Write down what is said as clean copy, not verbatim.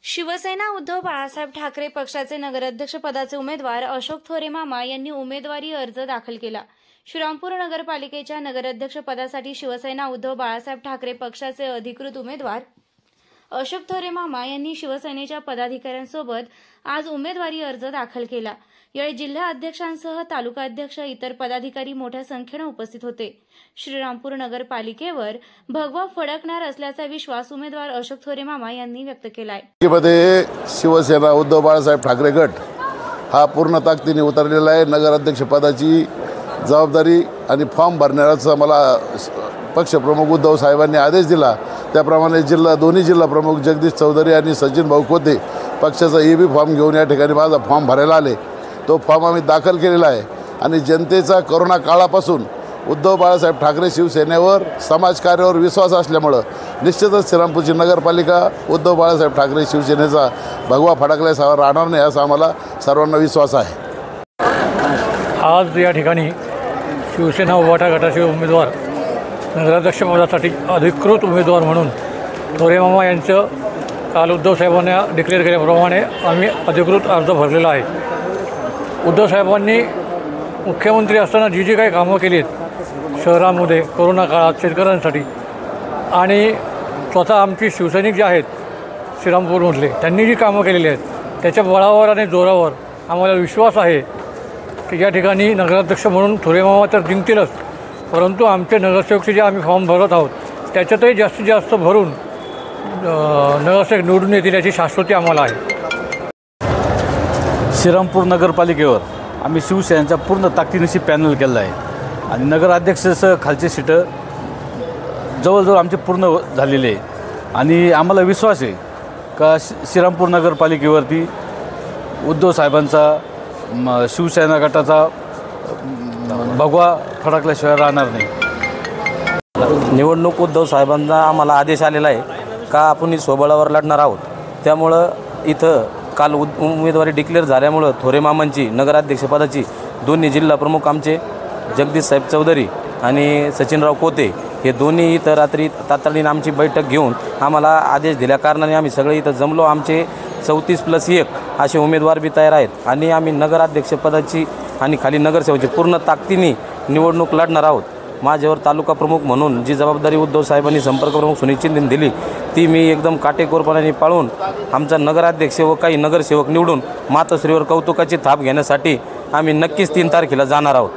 शिवसेना उद्धव बाळासाहेब ठाकरे पक्षाचे नगराध्यक्षपदाचे उमेदवार अशोक थोरे मामा यांनी उमेदवारी अर्ज दाखल केला। श्रीरामपूर नगरपालिकेच्या नगराध्यक्षपदासाठी शिवसेना उद्धव बाळासाहेब ठाकरे पक्षाचे अधिकृत उमेदवार अशोक थोरे मामा यांनी शिवसेनेच्या पदाधिकाऱ्यांसोबत आज उमेदवारी अर्ज दाखल केला। यावेळी जिल्हा अध्यक्षांसह तालुका अध्यक्ष इतर पदाधिकारी मोठ्या संख्येने उपस्थित होते। श्रीरामपूर नगरपालिकेवर भगवा फडकणार असल्याचा विश्वास उमेदवार अशोक थोरे मामा यांनी व्यक्त केलाय। शिवसेना उद्धव बाळासाहेब ठाकरे गट हा पूर्ण ताकदीने उतरलेला आहे। नगराध्यक्ष पदाची जबाबदारी आणि फॉर्म भरण्याचा मला पक्षप्रमुख उद्धव साहेबांनी आदेश दिला। त्याप्रमाणे दोन्ही जिल्हा प्रमुख जगदीश चौधरी आणि सचिन भाऊ कोते पक्षाचा ईबी फॉर्म घेऊन या ठिकाणी माझा फॉर्म भरायला आले। तो फॉर्म आम्ही दाखल केलेला आहे आणि जनतेचा कोरोना काळापासून उद्धव बाळासाहेब ठाकरे शिवसेनेवर समाजकार्यावर विश्वास असल्यामुळे निश्चितच श्रीरामपूरची नगरपालिका उद्धव बाळासाहेब ठाकरे शिवसेनेचा भगवा फडकल्याशिवाय राहणार नाही असा आम्हाला सर्वांना विश्वास आहे। आज या ठिकाणी शिवसेना उभाटा गटाचे उमेदवार नगराध्यक्षपदासाठी अधिकृत उमेदवार म्हणून थोरे मामा यांचं काल उद्धव साहेबांना डिक्लेअर केल्याप्रमाणे आम्ही अधिकृत अर्ज भरलेला आहे। उद्धव साहेबांनी मुख्यमंत्री असताना जी काही कामं केली आहेत शहरामध्ये कोरोना काळात शेतकऱ्यांसाठी आणि स्वतः आमची शिवसैनिक जे आहेत श्रीरामपूरमधले त्यांनी जी कामं केलेली आहेत त्याच्या बळावर आणि जोरावर आम्हाला विश्वास आहे की या ठिकाणी नगराध्यक्ष म्हणून थोरे मामा तर जिंकतीलच, परंतु आमचे नगरसेवकचे जे आम्ही फॉर्म भरत आहोत त्याच्यातही जास्तीत जास्त भरून नगरसेवक निवडून येतील याची शाश्वती आम्हाला आहे। श्रीरामपूर नगरपालिकेवर आम्ही शिवसेनेच्या पूर्ण ताकदीनिशी पॅनल केलं आहे आणि नगराध्यक्षाचं खालचे सीटं जवळजवळ आमचे पूर्ण झालेले आहे आणि आम्हाला विश्वास आहे का श्रीरामपूर नगरपालिकेवरती उद्धव साहेबांचा शिवसेना गटाचा भगवा फडकल्याशिवाय राहणार नाही। निवडणूक उद्धव साहेबांना आम्हाला आदेश आलेला आहे का आपण स्वबळावर लढणार आहोत। त्यामुळं इथं काल उमेदवारी डिक्लेअर झाल्यामुळं थोरे मामांची नगराध्यक्षपदाची दोन्ही जिल्हा प्रमुख आमचे जगदीश साहेब चौधरी आणि सचिनराव कोते हे दोन्ही इथं रात्री तातडीने आमची बैठक घेऊन आम्हाला आदेश दिल्या कारणाने आम्ही सगळे इथं जमलो। आमचे 34+1 असे उमेदवार बी तयार आहेत आणि आम्ही नगराध्यक्षपदाची आणि खाली नगरसेवकाची पूर्ण ताकदीने निवडणूक लढणार आहोत। माझ्यावर तालुका प्रमुख म्हणून जी जबाबदारी उद्धव साहेबांनी संपर्क प्रमुख सुनिश्चित दिली ती मी एकदम काटेकोरपणाने पाळून आमचा नगराध्यक्ष व काही नगरसेवक निवडून मातोश्रीवर कौतुकाची थाप घेण्यासाठी आम्ही नक्कीच 3 तारखेला जाणार आहोत।